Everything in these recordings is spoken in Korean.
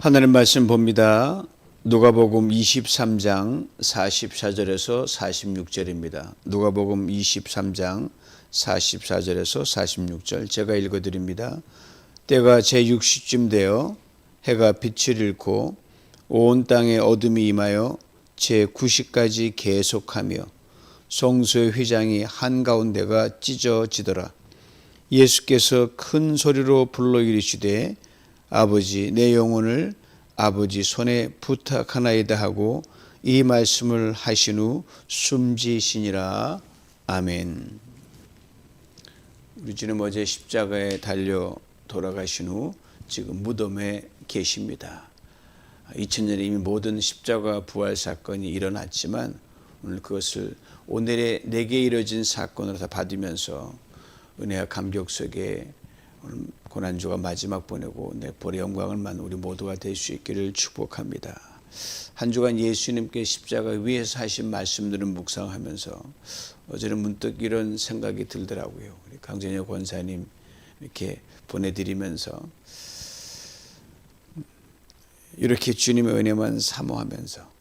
하나님 말씀 봅니다. 누가복음 23장 44절에서 46절입니다. 누가복음 23장 44절에서 46절 제가 읽어드립니다. 때가 제60쯤 되어 해가 빛을 잃고 온 땅에 어둠이 임하여 제90까지 계속하며 성소의 휘장이 한가운데가 찢어지더라. 예수께서 큰 소리로 불러 이르시되 아버지 내 영혼을 아버지 손에 부탁하나이다 하고 이 말씀을 하신 후 숨지시니라. 아멘. 우리 주님 어제 십자가에 달려 돌아가신 후 지금 무덤에 계십니다. 2000년에 이미 모든 십자가 부활 사건이 일어났지만 오늘 그것을 오늘의 내게 이뤄진 사건으로 다 받으면서 은혜와 감격 속에 오늘 고난주가 마지막 보내고 내 볼의 영광을만 우리 모두가 될 수 있기를 축복합니다. 한 주간 예수님께 십자가 위에서 하신 말씀들을 묵상하면서 어제는 문득 이런 생각이 들더라고요. 우리 강전혁 권사님 이렇게 보내드리면서 이렇게 주님의 은혜만 사모하면서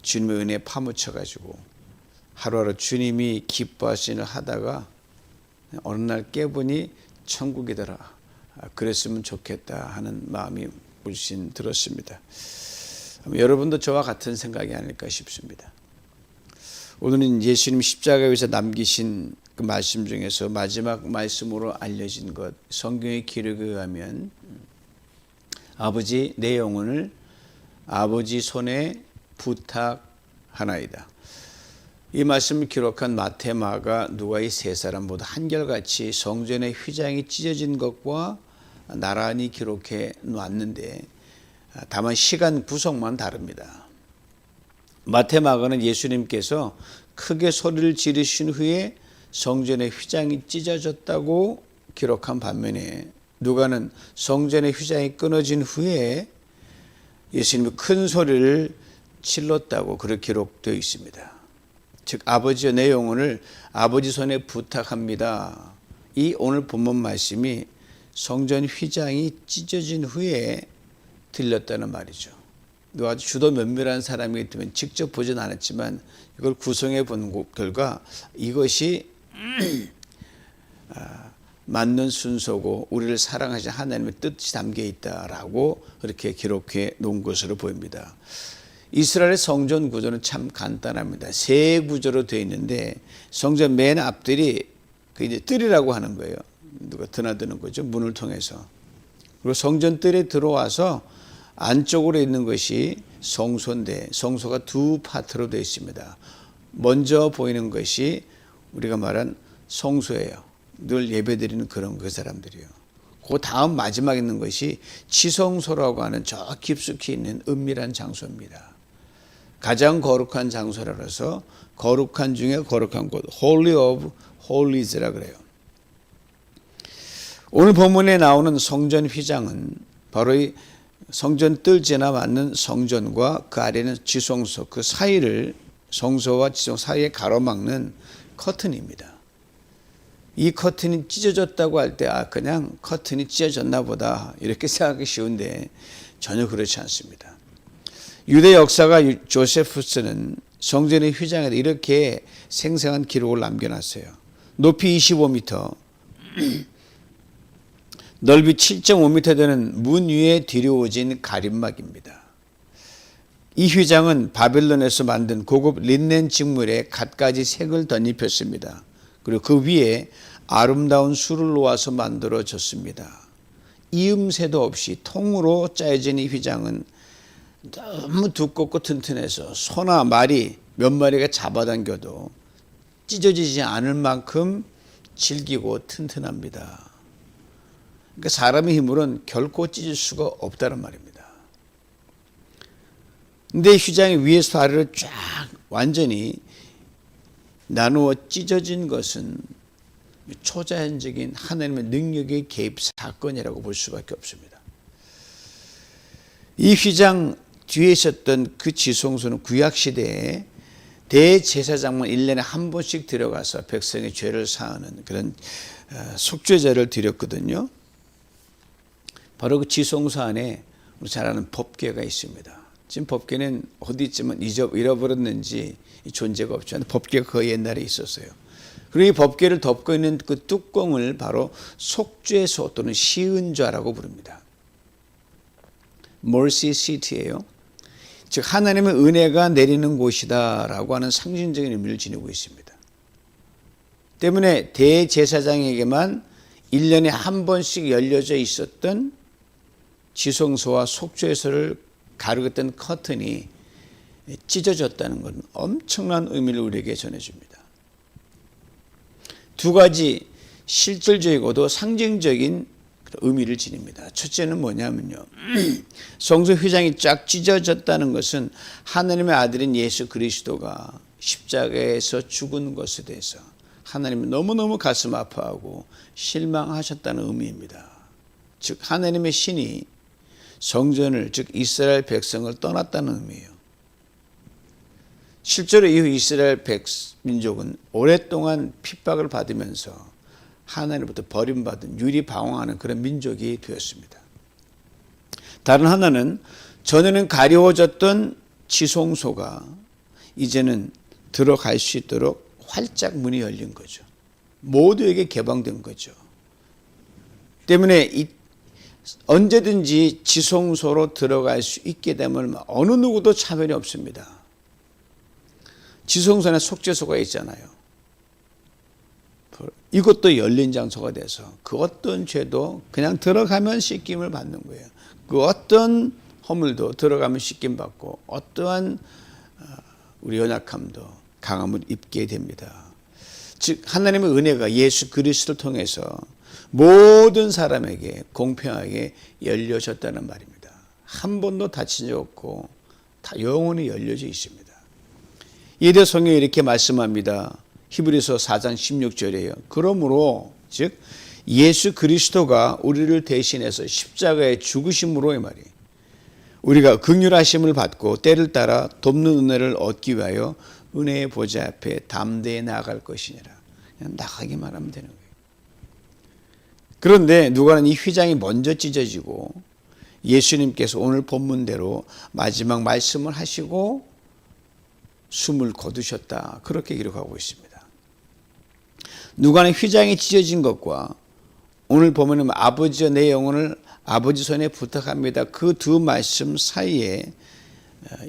주님의 은혜에 파묻혀가지고 하루하루 주님이 기뻐하시는 하다가 어느 날 깨보니 천국이더라. 그랬으면 좋겠다 하는 마음이 물씬 들었습니다. 여러분도 저와 같은 생각이 아닐까 싶습니다. 오늘은 예수님 십자가에서 남기신 그 말씀 중에서 마지막 말씀으로 알려진 것, 성경의 기록에 의하면 아버지 내 영혼을 아버지 손에 부탁하나이다. 이 말씀을 기록한 마태, 마가, 누가 이 세 사람 모두 한결같이 성전의 휘장이 찢어진 것과 나란히 기록해 놨는데 다만 시간 구성만 다릅니다. 마태, 마가는 예수님께서 크게 소리를 지르신 후에 성전의 휘장이 찢어졌다고 기록한 반면에 누가는 성전의 휘장이 끊어진 후에 예수님이 큰 소리를 질렀다고 그렇게 기록되어 있습니다. 즉 아버지여 내 영혼을 아버지 손에 부탁합니다. 이 오늘 본문 말씀이 성전 휘장이 찢어진 후에 들렸다는 말이죠. 누가 주도 면밀한 사람이기 때문에 직접 보진 않았지만 이걸 구성해 본 결과 이것이 맞는 순서고 우리를 사랑하신 하나님의 뜻이 담겨 있다라고 그렇게 기록해 놓은 것으로 보입니다. 이스라엘의 성전 구조는 참 간단합니다. 세 구조로 되어 있는데 성전 맨 앞들이 그 이제 뜰이라고 하는 거예요. 누가 드나드는 거죠. 문을 통해서. 그리고 성전 뜰에 들어와서 안쪽으로 있는 것이 성소인데 성소가 두 파트로 되어 있습니다. 먼저 보이는 것이 우리가 말한 성소예요. 늘 예배드리는 그런 그 사람들이요. 그 다음 마지막에 있는 것이 지성소라고 하는 저 깊숙이 있는 은밀한 장소입니다. 가장 거룩한 장소라서 거룩한 중에 거룩한 곳, Holy of Holies라 그래요. 오늘 본문에 나오는 성전 휘장은 바로 이 성전 뜰 지나 맞는 성전과 그 아래는 지성소, 그 사이를 성소와 지성 사이에 가로막는 커튼입니다. 이 커튼이 찢어졌다고 할 때 그냥 커튼이 찢어졌나 보다 이렇게 생각하기 쉬운데 전혀 그렇지 않습니다. 유대 역사가 조세푸스는 성전의 휘장에 이렇게 생생한 기록을 남겨놨어요. 높이 25m, 넓이 7.5m 되는 문 위에 들여오진 가림막입니다. 이 휘장은 바벨론에서 만든 고급 린넨 직물에 갖가지 색을 덧입혔습니다. 그리고 그 위에 아름다운 술을 놓아서 만들어졌습니다. 이음새도 없이 통으로 짜여진 이 휘장은 너무 두껍고 튼튼해서 소나 말이 몇 마리가 잡아당겨도 찢어지지 않을 만큼 질기고 튼튼합니다. 그러니까 사람의 힘으로는 결코 찢을 수가 없다는 말입니다. 근데 휘장이 위에서 아래로 쫙 완전히 나누어 찢어진 것은 초자연적인 하나님의 능력의 개입 사건이라고 볼 수밖에 없습니다. 이 휘장 뒤에 있었던 그 지성소는 구약시대에 대제사장만 1년에 한 번씩 들어가서 백성의 죄를 사하는 그런 속죄제를 드렸거든요. 바로 그 지성소 안에 우리 잘 아는 법궤가 있습니다. 지금 법궤는 어디쯤은 잃어버렸는지 존재가 없지만 법궤가 그 옛날에 있었어요. 그리고 이 법궤를 덮고 있는 그 뚜껑을 바로 속죄소 또는 시은좌라고 부릅니다. Mercy Seat이에요. 즉 하나님의 은혜가 내리는 곳이다라고 하는 상징적인 의미를 지니고 있습니다. 때문에 대제사장에게만 1년에 한 번씩 열려져 있었던 지성소와 속죄소를 가르었던 커튼이 찢어졌다는 건 엄청난 의미를 우리에게 전해줍니다. 두 가지 실질적이고도 상징적인 의미를 지닙니다. 첫째는 뭐냐면요. 성소 휘장이 쫙 찢어졌다는 것은 하나님의 아들인 예수 그리스도가 십자가에서 죽은 것에 대해서 하나님이 너무너무 가슴 아파하고 실망하셨다는 의미입니다. 즉 하나님의 신이 성전을 즉 이스라엘 백성을 떠났다는 의미예요. 실제로 이후 이스라엘 민족은 오랫동안 핍박을 받으면서 하나님부터 버림받은 유리방황하는 그런 민족이 되었습니다. 다른 하나는 전에는 가려워졌던 지성소가 이제는 들어갈 수 있도록 활짝 문이 열린 거죠. 모두에게 개방된 거죠. 때문에 언제든지 지성소로 들어갈 수 있게 되면 어느 누구도 차별이 없습니다. 지성소에 속죄소가 있잖아요. 이것도 열린 장소가 돼서 그 어떤 죄도 그냥 들어가면 씻김을 받는 거예요. 그 어떤 허물도 들어가면 씻김 받고 어떠한 우리 연약함도 강함을 입게 됩니다. 즉 하나님의 은혜가 예수 그리스도를 통해서 모든 사람에게 공평하게 열려졌다는 말입니다. 한 번도 다친 적 없고 다 영원히 열려져 있습니다. 이에 성경이 이렇게 말씀합니다. 히브리서 4장 16절이에요. 그러므로 즉 예수 그리스도가 우리를 대신해서 십자가에 죽으심으로 이 말이 우리가 긍휼하심을 받고 때를 따라 돕는 은혜를 얻기 위하여 은혜의 보좌 앞에 담대히 나아갈 것이니라. 그냥 나가기만 하면 되는 거예요. 그런데 누가는 이 휘장이 먼저 찢어지고 예수님께서 오늘 본문대로 마지막 말씀을 하시고 숨을 거두셨다. 그렇게 기록하고 있습니다. 누가는 휘장이 찢어진 것과 오늘 보면 아버지여 내 영혼을 아버지 손에 부탁합니다. 그 두 말씀 사이에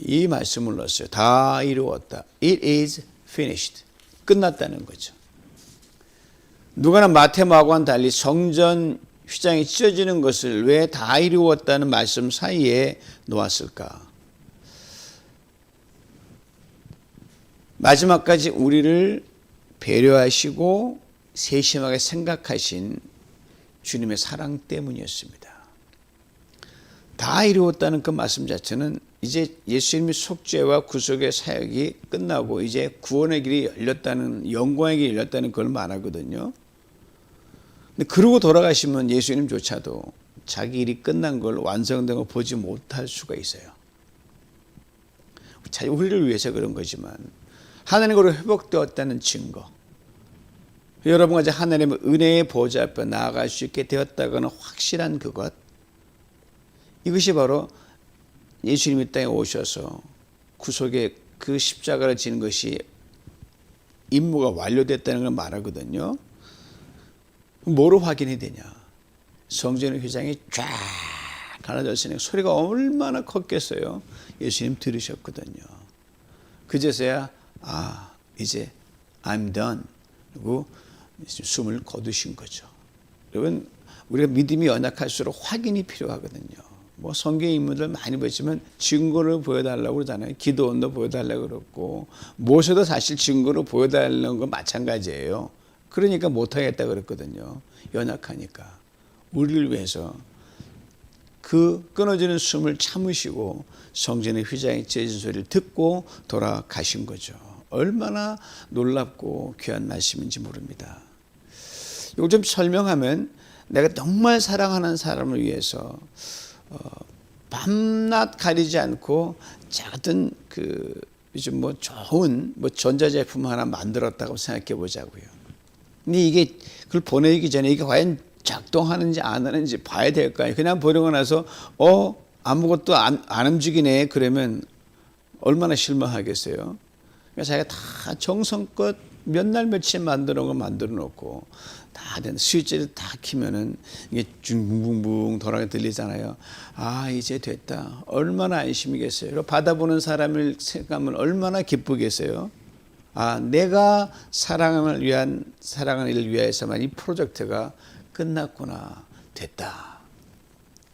이 말씀을 넣었어요. 다 이루었다. It is finished. 끝났다는 거죠. 누가는 마태 마고와는 달리 성전 휘장이 찢어지는 것을 왜 다 이루었다는 말씀 사이에 놓았을까? 마지막까지 우리를 배려하시고 세심하게 생각하신 주님의 사랑 때문이었습니다. 다 이루었다는 그 말씀 자체는 이제 예수님의 속죄와 구속의 사역이 끝나고 이제 구원의 길이 열렸다는, 영광의 길이 열렸다는 걸 말하거든요. 근데 그러고 돌아가시면 예수님조차도 자기 일이 끝난 걸 완성된 걸 보지 못할 수가 있어요. 우리를 위해서 그런 거지만 하나님으로 회복되었다는 증거, 여러분과 이제 하나님의 은혜의 보좌 앞에 나아갈 수 있게 되었다고는 확실한 그것, 이것이 바로 예수님이 땅에 오셔서 구속의 그 십자가를 지는 것이 임무가 완료됐다는 걸 말하거든요. 뭐로 확인이 되냐? 성전의 휘장이 쫙 갈라졌으니 소리가 얼마나 컸겠어요. 예수님 들으셨거든요. 그제서야 이제 I'm done 그리고 숨을 거두신 거죠. 여러분, 우리가 믿음이 연약할수록 확인이 필요하거든요. 뭐 성경 인물들 많이 보시면 증거를 보여달라고 그러잖아요. 기도원도 보여달라고 그랬고 모세도 사실 증거를 보여달라는 건 마찬가지예요. 그러니까 못하겠다 그랬거든요. 연약하니까. 우리를 위해서 그 끊어지는 숨을 참으시고 성전의 휘장이 찢어진 소리를 듣고 돌아가신 거죠. 얼마나 놀랍고 귀한 말씀인지 모릅니다. 이걸 좀 설명하면 내가 정말 사랑하는 사람을 위해서 밤낮 가리지 않고 작은 요즘 좋은 전자제품 하나 만들었다고 생각해 보자고요. 근데 이게 그걸 보내기 전에 이게 과연 작동하는지 안 하는지 봐야 될 거 아니에요. 그냥 보내고 나서 아무것도 안 움직이네. 그러면 얼마나 실망하겠어요. 그러니까 자기가 다 정성껏 몇 날 며칠 만들어 놓은 거 만들어 놓고 다 된 스위치를 다 키면은 이게 붕붕붕 돌아가 들리잖아요. 아, 이제 됐다. 얼마나 안심이겠어요. 받아보는 사람을 생각하면 얼마나 기쁘겠어요. 아, 내가 사랑을 일을 위해서만 이 프로젝트가 끝났구나. 됐다.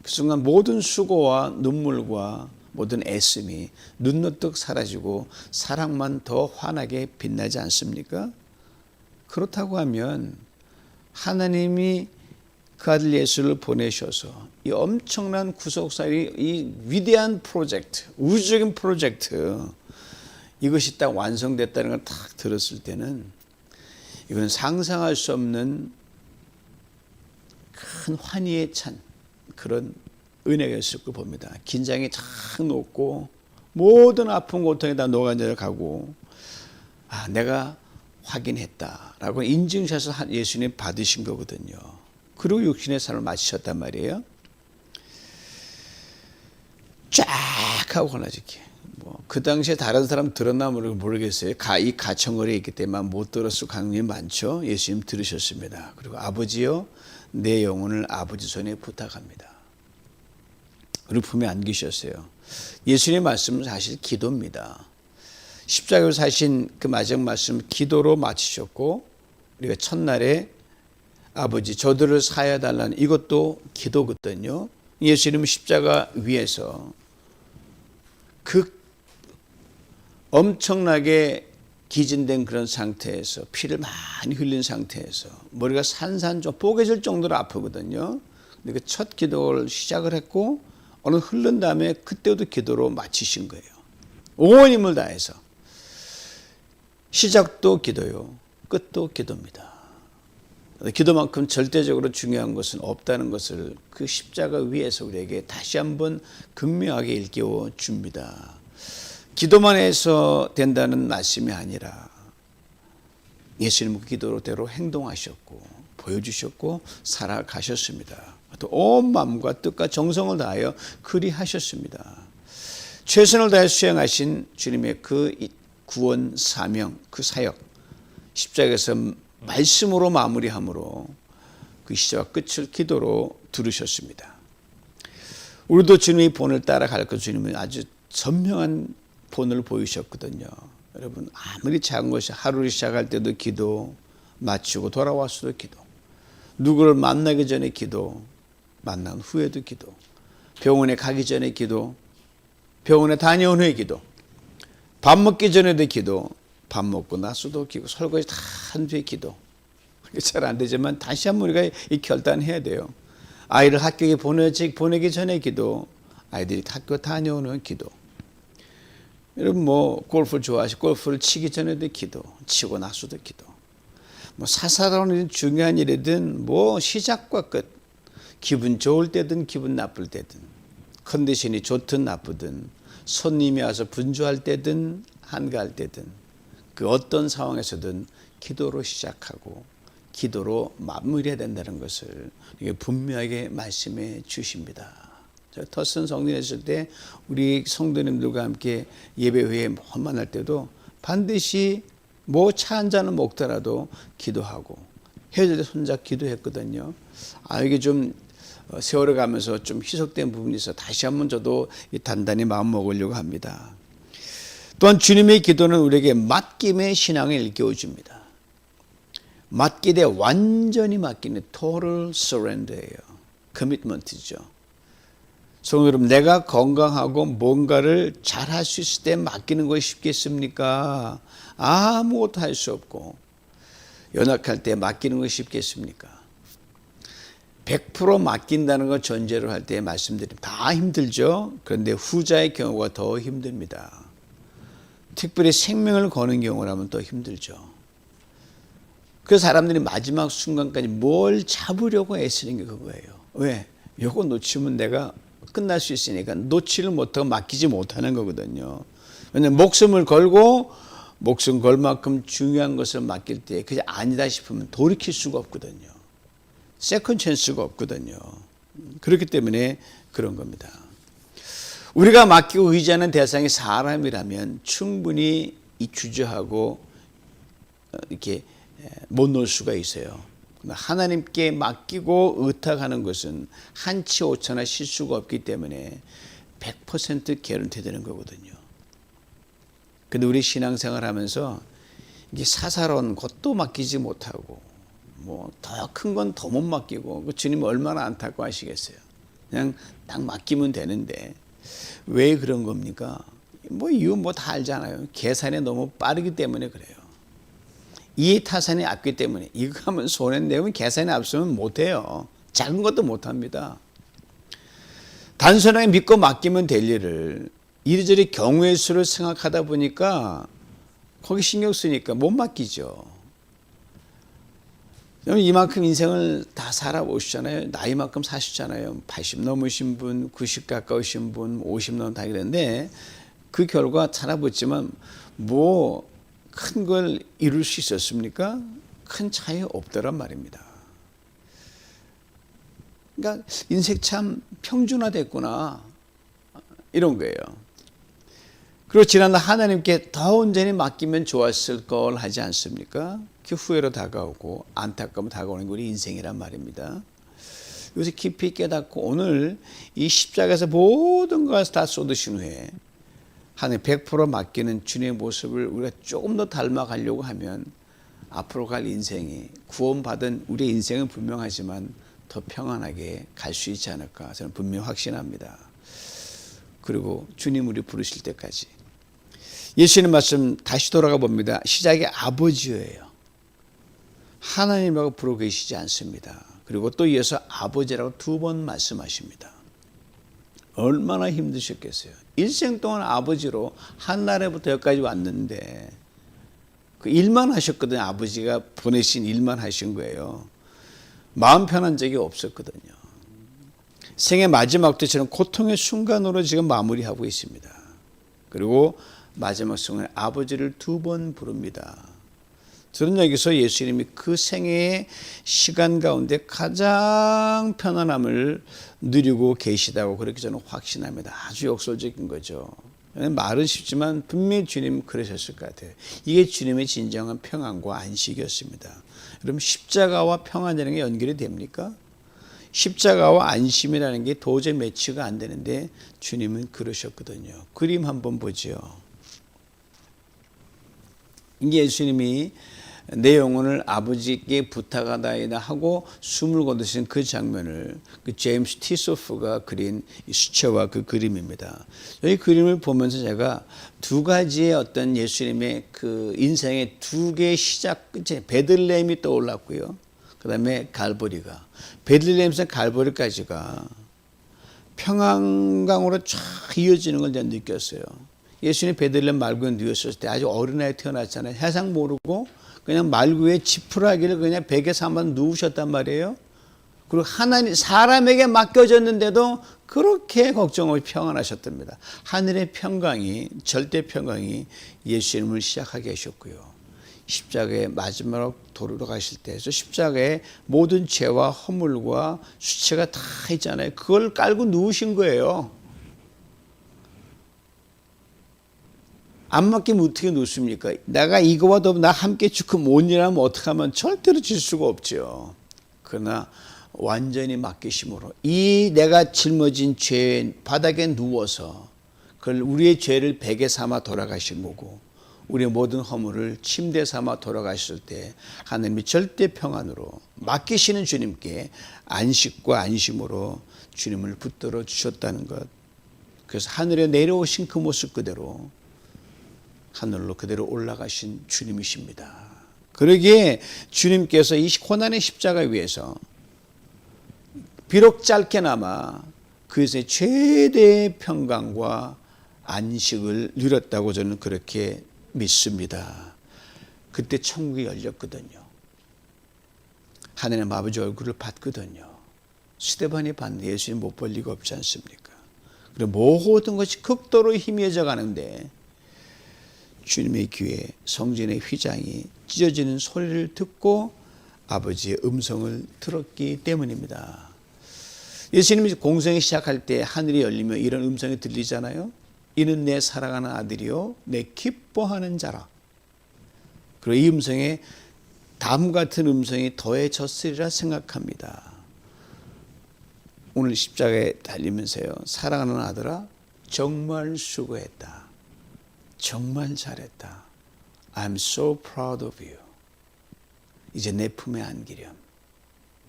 그 순간 모든 수고와 눈물과 모든 애씀이 눈누뜩 사라지고 사랑만 더 환하게 빛나지 않습니까? 그렇다고 하면 하나님이 그 아들 예수를 보내셔서 이 엄청난 구속사의 이 위대한 프로젝트, 우주적인 프로젝트, 이것이 딱 완성됐다는 걸 딱 들었을 때는 이건 상상할 수 없는 큰 환희에 찬 그런 은혜가 있을 거 봅니다. 긴장이 탁 녹고 모든 아픈 고통이 다 녹아져 가고, 아, 내가 확인했다라고 인증샷을 예수님 받으신 거거든요. 그리고 육신의 삶을 마치셨단 말이에요. 쫙 하고 하나지게. 그 당시에 다른 사람 들었나 모르겠어요. 이 가청거리에 있기 때문에 못 들었을 가능성이 많죠. 예수님 들으셨습니다. 그리고 아버지요, 내 영혼을 아버지 손에 부탁합니다. 그리고 품에 안기셨어요. 예수님의 말씀은 사실 기도입니다. 십자가로 사신 그 마지막 말씀 기도로 마치셨고, 우리가 첫날에 아버지 저들을 사하여 달라는 이것도 기도거든요. 예수님은 십자가 위에서 그 엄청나게 기진된 그런 상태에서 피를 많이 흘린 상태에서 머리가 산산조 뽀개질 정도로 아프거든요. 근데 그 첫 기도를 시작을 했고 어느 흐른 다음에 그때도 기도로 마치신 거예요. 온 힘을 다해서. 시작도 기도요, 끝도 기도입니다. 기도만큼 절대적으로 중요한 것은 없다는 것을 그 십자가 위에서 우리에게 다시 한번 극명하게 일깨워 줍니다. 기도만 해서 된다는 말씀이 아니라 예수님은 그 기도대로 행동하셨고 보여주셨고 살아가셨습니다. 또 온 마음과 뜻과 정성을 다하여 그리하셨습니다. 최선을 다해 수행하신 주님의 그 구원 사명, 그 사역, 십자가에서 말씀으로 마무리함으로 그 시작과 끝을 기도로 들으셨습니다. 우리도 주님의 본을 따라갈 것, 주님은 아주 선명한 본을 보이셨거든요. 여러분, 아무리 작은 것이 하루를 시작할 때도 기도, 마치고 돌아와서도 기도, 누구를 만나기 전에 기도, 만난 후에도 기도, 병원에 가기 전에 기도, 병원에 다녀온 후에 기도, 밥 먹기 전에도 기도, 밥 먹고 나서도 기도, 설거지 다 한 뒤에 기도. 잘 안 되지만 다시 한번 우리가 이 결단해야 돼요. 아이를 학교에 보내기 전에 기도, 아이들이 학교 다녀온 후에 기도. 여러분 골프 좋아하시고 골프를 치기 전에도 기도, 치고 나서도 기도. 사사로운 중요한 일이든 시작과 끝, 기분 좋을 때든 기분 나쁠 때든, 컨디션이 좋든 나쁘든, 손님이 와서 분주할 때든 한가할 때든, 그 어떤 상황에서든 기도로 시작하고 기도로 마무리해야 된다는 것을 분명하게 말씀해 주십니다. 터슨 성전했을 때 우리 성도님들과 함께 예배 후에 만날 때도 반드시 차 한 잔을 먹더라도 기도하고 헤어질 때 손잡 기도했거든요. 이게 좀 세월을 가면서 좀 희석된 부분이 있어 다시 한번 저도 단단히 마음 먹으려고 합니다. 또한 주님의 기도는 우리에게 맡김의 신앙을 일깨워줍니다. 맡기되 완전히 맡기는 total surrender예요. commitment이죠. 성도 여러분, 내가 건강하고 뭔가를 잘할 수 있을 때 맡기는 것이 쉽겠습니까? 아무것도 할 수 없고 연약할 때 맡기는 것이 쉽겠습니까? 100% 맡긴다는 걸 전제로 할 때 말씀드리면 다 힘들죠. 그런데 후자의 경우가 더 힘듭니다. 특별히 생명을 거는 경우라면 더 힘들죠. 그래서 사람들이 마지막 순간까지 뭘 잡으려고 애쓰는 게 그거예요. 왜? 이거 놓치면 내가 끝날 수 있으니까 놓지를 못하고 맡기지 못하는 거거든요. 왜냐하면 목숨을 걸고 목숨 걸 만큼 중요한 것을 맡길 때 그게 아니다 싶으면 돌이킬 수가 없거든요. 세컨 찬스가 없거든요. 그렇기 때문에 그런 겁니다. 우리가 맡기고 의지하는 대상이 사람이라면 충분히 이 주저하고 이렇게 못 놓을 수가 있어요. 하나님께 맡기고 의탁하는 것은 한치 오차나 실수가 없기 때문에 100% 개런티 되는 거거든요. 근데 우리 신앙생활 하면서 이게 사사로운 것도 맡기지 못하고 뭐 더 큰 건 더 못 맡기고 그 주님 얼마나 안타까워하시겠어요. 그냥 딱 맡기면 되는데 왜 그런 겁니까? 뭐 이유 뭐 다 알잖아요. 계산이 너무 빠르기 때문에 그래요. 이 타산이 앞기 때문에 이거 하면 손에 내면 계산이 앞서면 못해요. 작은 것도 못합니다. 단순하게 믿고 맡기면 될 일을 이리저리 경우의 수를 생각하다 보니까 거기 신경 쓰니까 못 맡기죠. 이만큼 인생을 다 살아보시잖아요. 나이만큼 사시잖아요. 80 넘으신 분, 90 가까우신 분, 50 넘은 다 그랬는데 그 결과 살아봤지만 뭐 큰 걸 이룰 수 있었습니까? 큰 차이 없더란 말입니다. 그러니까 인생 참 평준화됐구나 이런 거예요. 그리고 지난날 하나님께 더 온전히 맡기면 좋았을 걸 하지 않습니까? 그 후회로 다가오고 안타까움 다가오는 게 우리 인생이란 말입니다. 여기서 깊이 깨닫고 오늘 이 십자가에서 모든 것을 다 쏟으신 후에 하나님 100% 맡기는 주님의 모습을 우리가 조금 더 닮아가려고 하면 앞으로 갈 인생이 구원받은 우리의 인생은 분명하지만 더 평안하게 갈 수 있지 않을까 저는 분명히 확신합니다. 그리고 주님 우리 부르실 때까지 예수님 말씀 다시 돌아가 봅니다. 시작이 아버지예요. 하나님이라고 부르고 계시지 않습니다. 그리고 또 이어서 아버지라고 2번 말씀하십니다. 얼마나 힘드셨겠어요. 일생 동안 아버지로 한나라부터 여기까지 왔는데 그 일만 하셨거든요. 아버지가 보내신 일만 하신 거예요. 마음 편한 적이 없었거든요. 생의 마지막 때처럼 고통의 순간으로 지금 마무리하고 있습니다. 그리고 마지막 순간에 아버지를 2번 부릅니다. 저는 여기서 예수님이 그 생애의 시간 가운데 가장 편안함을 누리고 계시다고 그렇게 저는 확신합니다. 아주 역설적인 거죠. 말은 쉽지만 분명히 주님 그러셨을 것 같아요. 이게 주님의 진정한 평안과 안식이었습니다. 그럼 십자가와 평안이라는 게 연결이 됩니까? 십자가와 안심이라는 게 도저히 매치가 안 되는데 주님은 그러셨거든요. 그림 한번 보죠. 이게 예수님이 내 영혼을 아버지께 부탁하다이다 하고 숨을 거두신 그 장면을 그 제임스 티소프가 그린 수채화 그 그림입니다. 이 그림을 보면서 제가 두 가지의 어떤 예수님의 그 인생의 두 개의 시작 끝에 베들레헴이 떠올랐고요. 그 다음에 갈보리가 베들레헴에서 갈보리까지가 평안강으로 쫙 이어지는 걸 제가 느꼈어요. 예수님이 베들레헴 말구에 누웠을 때 아주 어린 나이에 태어났잖아요. 세상 모르고 그냥 말구에 지푸라기를 그냥 베개에서 한번 누우셨단 말이에요. 그리고 하나님 사람에게 맡겨졌는데도 그렇게 걱정 없이 평안하셨답니다. 하늘의 평강이 절대 평강이 예수님을 시작하게 하셨고요. 십자가의 마지막으로 돌아가실 때에서 십자가에 모든 죄와 허물과 수치가 다 있잖아요. 그걸 깔고 누우신 거예요. 안 맡기면 어떻게 놓습니까? 내가 이거와 더불어 나 함께 죽고 못 일하면 어떻게 하면 절대로 질 수가 없죠. 그러나 완전히 맡기심으로 이 내가 짊어진 죄 바닥에 누워서 그걸 우리의 죄를 베개 삼아 돌아가신 거고 우리의 모든 허물을 침대 삼아 돌아가셨을 때 하나님이 절대 평안으로 맡기시는 주님께 안식과 안심으로 주님을 붙들어 주셨다는 것. 그래서 하늘에 내려오신 그 모습 그대로 하늘로 그대로 올라가신 주님이십니다. 그러기에 주님께서 이 고난의 십자가 위에서 비록 짧게나마 그것의 최대의 평강과 안식을 누렸다고 저는 그렇게 믿습니다. 그때 천국이 열렸거든요. 하나님 아버지 얼굴을 봤거든요. 스데반이 봤는데 예수님 못 볼 리가 없지 않습니까? 그리고 모든 것이 극도로 희미해져 가는데 주님의 귀에 성전의 휘장이 찢어지는 소리를 듣고 아버지의 음성을 들었기 때문입니다. 예수님이 공생에 시작할 때 하늘이 열리며 이런 음성이 들리잖아요. 이는 내 사랑하는 아들이요 내 기뻐하는 자라. 그리고 이 음성에 다음 같은 음성이 더해졌으리라 생각합니다. 오늘 십자가에 달리면서요. 사랑하는 아들아 정말 수고했다. 정말 잘했다. I'm so proud of you. 이제 내 품에 안기렴.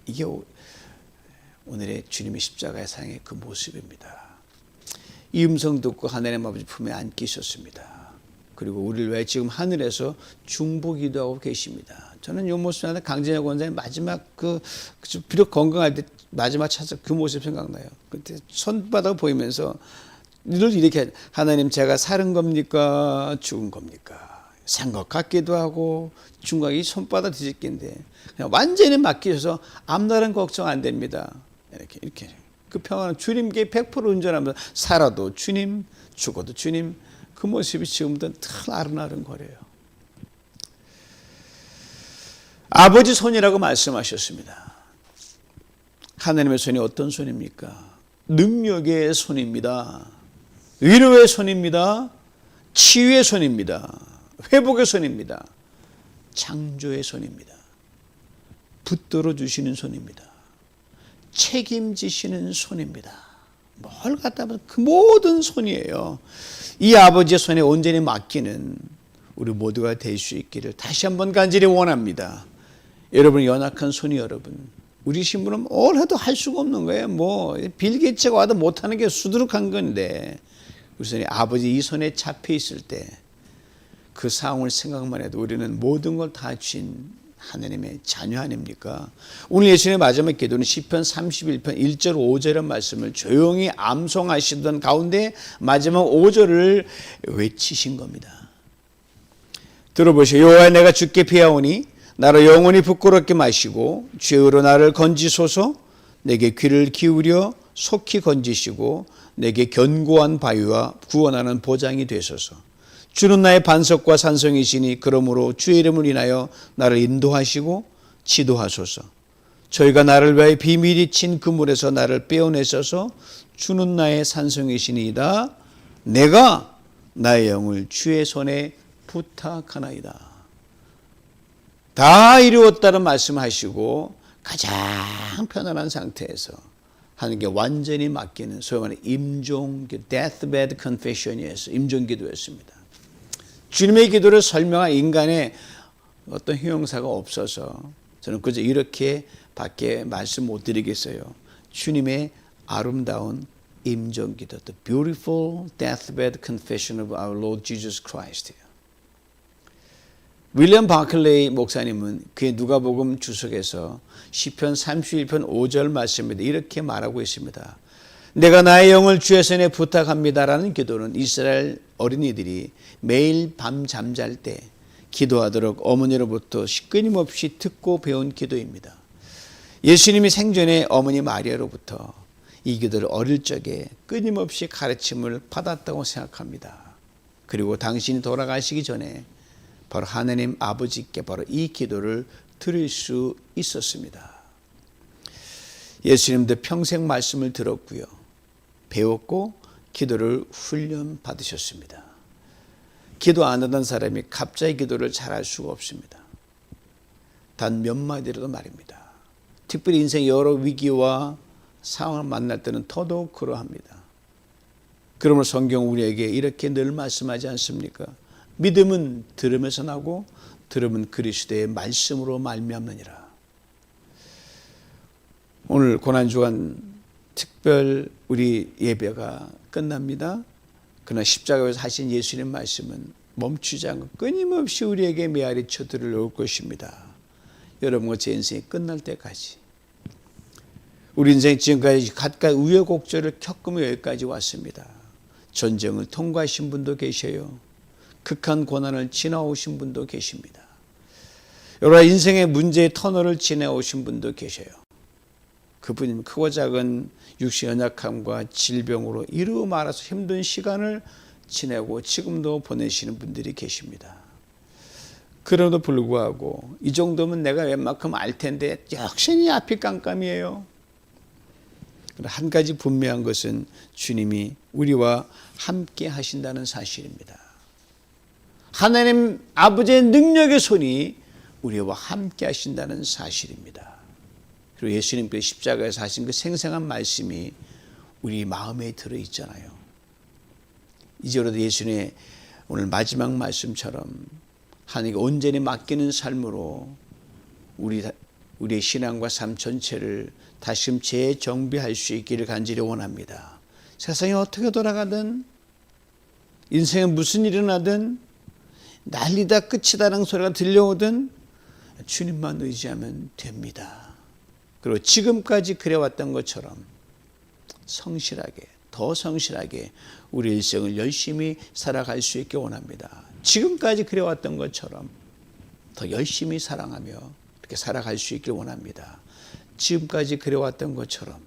이게 오늘의 주님의 십자가의 사랑의 그 모습입니다. 이 음성 듣고 하나님 아버지 품에 안기셨습니다. 그리고 우리를 위해 지금 하늘에서 중보기도하고 계십니다. 저는 이 모습을 강진혁 원장의 마지막 비록 건강할 때 마지막 찾아 그 모습 생각나요. 그때 손바닥 보이면서 늘 이렇게 하나님 제가 사는 겁니까 죽은 겁니까? 산 것 같기도 하고 중간에 손바닥 뒤집기인데 그냥 완전히 맡기셔서 앞날은 걱정 안 됩니다. 이렇게 그 평화는 주님께 100% 온전하면서 살아도 주님 죽어도 주님 그 모습이 지금도 늘 아른아른거려요. 아버지 손이라고 말씀하셨습니다. 하나님의 손이 어떤 손입니까? 능력의 손입니다. 위로의 손입니다. 치유의 손입니다. 회복의 손입니다. 창조의 손입니다. 붙들어 주시는 손입니다. 책임지시는 손입니다. 뭘 갖다 보면 그 모든 손이에요. 이 아버지의 손에 온전히 맡기는 우리 모두가 될 수 있기를 다시 한번 간절히 원합니다. 여러분 연약한 손이 여러분 우리 신부는 뭘 해도 할 수가 없는 거예요. 뭐 빌 게이츠가 와도 못하는 게 수두룩한 건데 우리 손이 아버지 이 손에 잡혀 있을 때 그 상황을 생각만 해도 우리는 모든 걸 다 주신 하나님의 자녀 아닙니까? 오늘 예수님의 마지막 기도는 시편 31편 1절 5절의 말씀을 조용히 암송하시던 가운데 마지막 5절을 외치신 겁니다. 들어보시오. 여호와 내가 주께 피하오니 나로 영원히 부끄럽게 마시고 죄로 나를 건지소서. 내게 귀를 기울여 속히 건지시고 내게 견고한 바위와 구원하는 보장이 되소서. 주는 나의 반석과 산성이시니 그러므로 주의 이름을 인하여 나를 인도하시고 지도하소서. 저희가 나를 위하여 비밀이 친 그물에서 나를 빼어내셔서 주는 나의 산성이시니이다. 내가 나의 영을 주의 손에 부탁하나이다. 다 이루었다는 말씀하시고 가장 편안한 상태에서 하는 게 완전히 맡기는 소위 말하는 임종, deathbed confession이었어요. 임종기도였습니다. 주님의 기도를 설명한 인간의 어떤 형용사가 없어서 저는 그저 이렇게 밖에 말씀 못 드리겠어요. 주님의 아름다운 임종기도, the beautiful deathbed confession of our Lord Jesus Christ. 윌리엄 바클레이 목사님은 그의 누가복음 주석에서 시편 31편 5절 말씀입니다. 이렇게 말하고 있습니다. 내가 나의 영을 주의 손에 부탁합니다라는 기도는 이스라엘 어린이들이 매일 밤 잠잘 때 기도하도록 어머니로부터 끊임없이 듣고 배운 기도입니다. 예수님이 생전에 어머니 마리아로부터 이 기도를 어릴 적에 끊임없이 가르침을 받았다고 생각합니다. 그리고 당신이 돌아가시기 전에 바로 하나님 아버지께 바로 이 기도를 드릴 수 있었습니다. 예수님도 평생 말씀을 들었고요. 배웠고 기도를 훈련 받으셨습니다. 기도 안 하던 사람이 갑자기 기도를 잘할 수가 없습니다. 단 몇 마디라도 말입니다. 특별히 인생 여러 위기와 상황을 만날 때는 더더욱 그러합니다. 그러므로 성경 우리에게 이렇게 늘 말씀하지 않습니까? 믿음은 들음에서 나고 들음은 그리스도의 말씀으로 말미암느니라. 오늘 고난주간 특별 우리 예배가 끝납니다. 그러나 십자가에서 하신 예수님 말씀은 멈추지 않고 끊임없이 우리에게 메아리 쳐들을 올 것입니다. 여러분과 제 인생이 끝날 때까지 우리 인생 지금까지 갖가지 우여곡절을 겪으며 여기까지 왔습니다. 전쟁을 통과하신 분도 계셔요. 극한 고난을 지나오신 분도 계십니다. 여러 인생의 문제의 터널을 지나오신 분도 계셔요. 그분은 크고 작은 육신 연약함과 질병으로 이루 말아서 힘든 시간을 지내고 지금도 보내시는 분들이 계십니다. 그럼에도 불구하고 이 정도면 내가 웬만큼 알 텐데 역시 앞이 깜깜이에요. 한 가지 분명한 것은 주님이 우리와 함께 하신다는 사실입니다. 하나님 아버지의 능력의 손이 우리와 함께 하신다는 사실입니다. 그리고 예수님께서 십자가에서 하신 그 생생한 말씀이 우리 마음에 들어있잖아요. 이제로도 예수님의 오늘 마지막 말씀처럼 하나님께 온전히 맡기는 삶으로 우리의 신앙과 삶 전체를 다시금 재정비할 수 있기를 간절히 원합니다. 세상이 어떻게 돌아가든 인생에 무슨 일이 일어나든 난리다 끝이다라는 소리가 들려오든 주님만 의지하면 됩니다. 그리고 지금까지 그래왔던 것처럼 성실하게 더 성실하게 우리 일생을 열심히 살아갈 수 있게 원합니다. 지금까지 그래왔던 것처럼 더 열심히 사랑하며 이렇게 살아갈 수 있길 원합니다. 지금까지 그래왔던 것처럼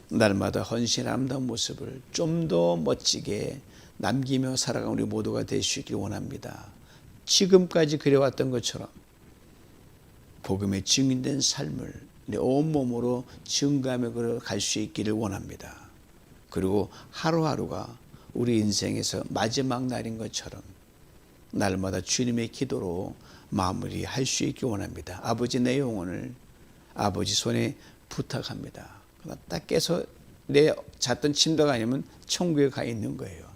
날마다 헌신한 아름다운 모습을 좀 더 멋지게 남기며 살아가는 우리 모두가 될 수 있길 원합니다. 지금까지 그래왔던 것처럼 복음의 증인된 삶을 내 온몸으로 증거하며 갈 수 있기를 원합니다. 그리고 하루하루가 우리 인생에서 마지막 날인 것처럼 날마다 주님의 기도로 마무리할 수 있기 원합니다. 아버지, 내 영혼을 아버지 손에 부탁합니다. 딱 깨서 내 잤던 침대가 아니면 천국에 가 있는 거예요.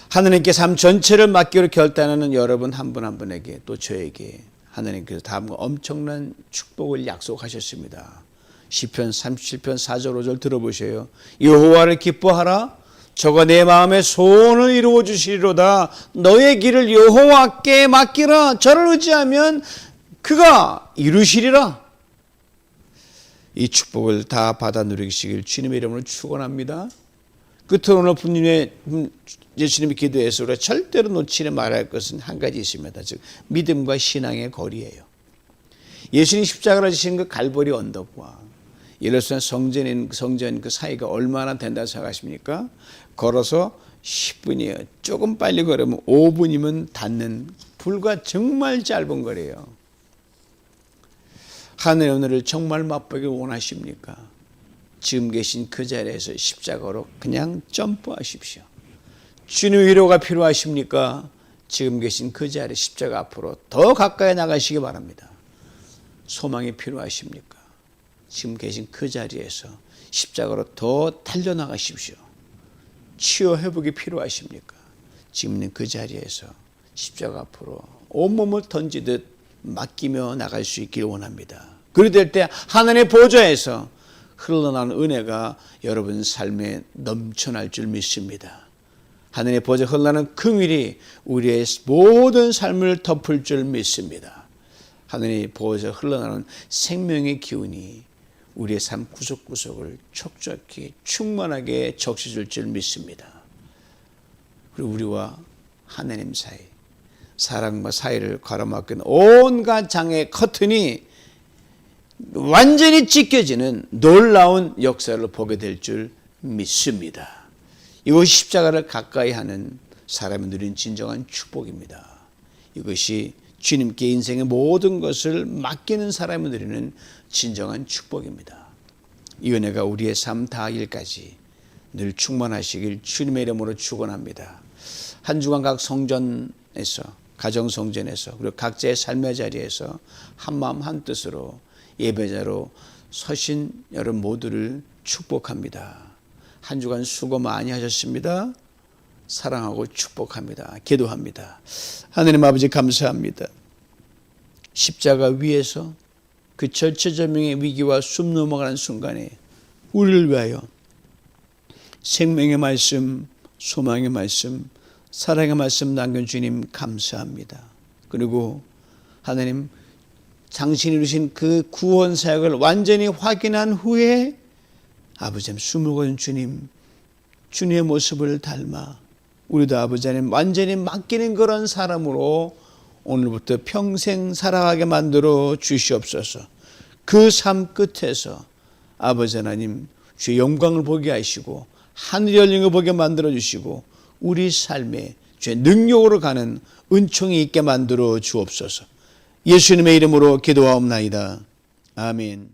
하나님께 삶 전체를 맡기로 결단하는 여러분 한 분 한 분에게 또 저에게 하나님께서 다음과 엄청난 축복을 약속하셨습니다. 시편 37편 4절 5절 들어보세요. 여호와를 기뻐하라. 저가 내 마음의 소원을 이루어 주시리로다. 너의 길을 여호와께 맡기라. 저를 의지하면 그가 이루시리라. 이 축복을 다 받아 누리시길 주님의 이름으로 축원합니다. 끝으로 오늘 예수님이 기도해서 우리가 절대로 놓치지 말아야 할 것은 한 가지 있습니다. 즉 믿음과 신앙의 거리예요. 예수님 십자가를 지신 그 갈보리 언덕과 예루살렘 성전 그 사이가 얼마나 된다고 생각하십니까? 걸어서 10분이에요. 조금 빨리 걸으면 5분이면 닿는 불과 정말 짧은 거리예요. 하늘의 은혜를 정말 맛보기 원하십니까? 지금 계신 그 자리에서 십자가로 그냥 점프하십시오. 주님의 위로가 필요하십니까? 지금 계신 그 자리 십자가 앞으로 더 가까이 나가시기 바랍니다. 소망이 필요하십니까? 지금 계신 그 자리에서 십자가로 더 달려나가십시오. 치유 회복이 필요하십니까? 지금 있는 그 자리에서 십자가 앞으로 온몸을 던지듯 맡기며 나갈 수 있길 원합니다. 그리 될 때 하나님의 보좌에서 흘러나오는 은혜가 여러분 삶에 넘쳐날 줄 믿습니다. 하나님의 보좌에 흘러나오는 긍휼이 우리의 모든 삶을 덮을 줄 믿습니다. 하나님의 보좌에 흘러나오는 생명의 기운이 우리의 삶 구석구석을 촉촉히 충만하게 적셔줄 줄 믿습니다. 그리고 우리와 하나님 사이, 사랑과 사이를 가로막는 온갖 장애 커튼이 완전히 찢겨지는 놀라운 역사를 보게 될 줄 믿습니다. 이것이 십자가를 가까이 하는 사람이 누린 진정한 축복입니다. 이것이 주님께 인생의 모든 것을 맡기는 사람이 누리는 진정한 축복입니다. 이 은혜가 우리의 삶 다하길까지 늘 충만하시길 주님의 이름으로 축원합니다. 한 주간 각 성전에서 가정 성전에서 그리고 각자의 삶의 자리에서 한마음 한뜻으로 예배자로 서신 여러분 모두를 축복합니다. 한 주간 수고 많이 하셨습니다. 사랑하고 축복합니다. 기도합니다. 하나님 아버지 감사합니다. 십자가 위에서 그 절체절명의 위기와 숨 넘어가는 순간에 우리를 위하여 생명의 말씀, 소망의 말씀, 사랑의 말씀 남긴 주님 감사합니다. 그리고 하나님 당신이 이루신 그 구원 사역을 완전히 확인한 후에 아버지 숨을 거둔 주님, 주님의 모습을 닮아 우리도 아버지 하나님 완전히 맡기는 그런 사람으로 오늘부터 평생 살아가게 만들어 주시옵소서. 그 삶 끝에서 아버지 하나님 주의 영광을 보게 하시고 하늘이 열린 거 보게 만들어 주시고 우리 삶에 주의 능력으로 가는 은총이 있게 만들어 주옵소서. 예수님의 이름으로 기도하옵나이다. 아멘.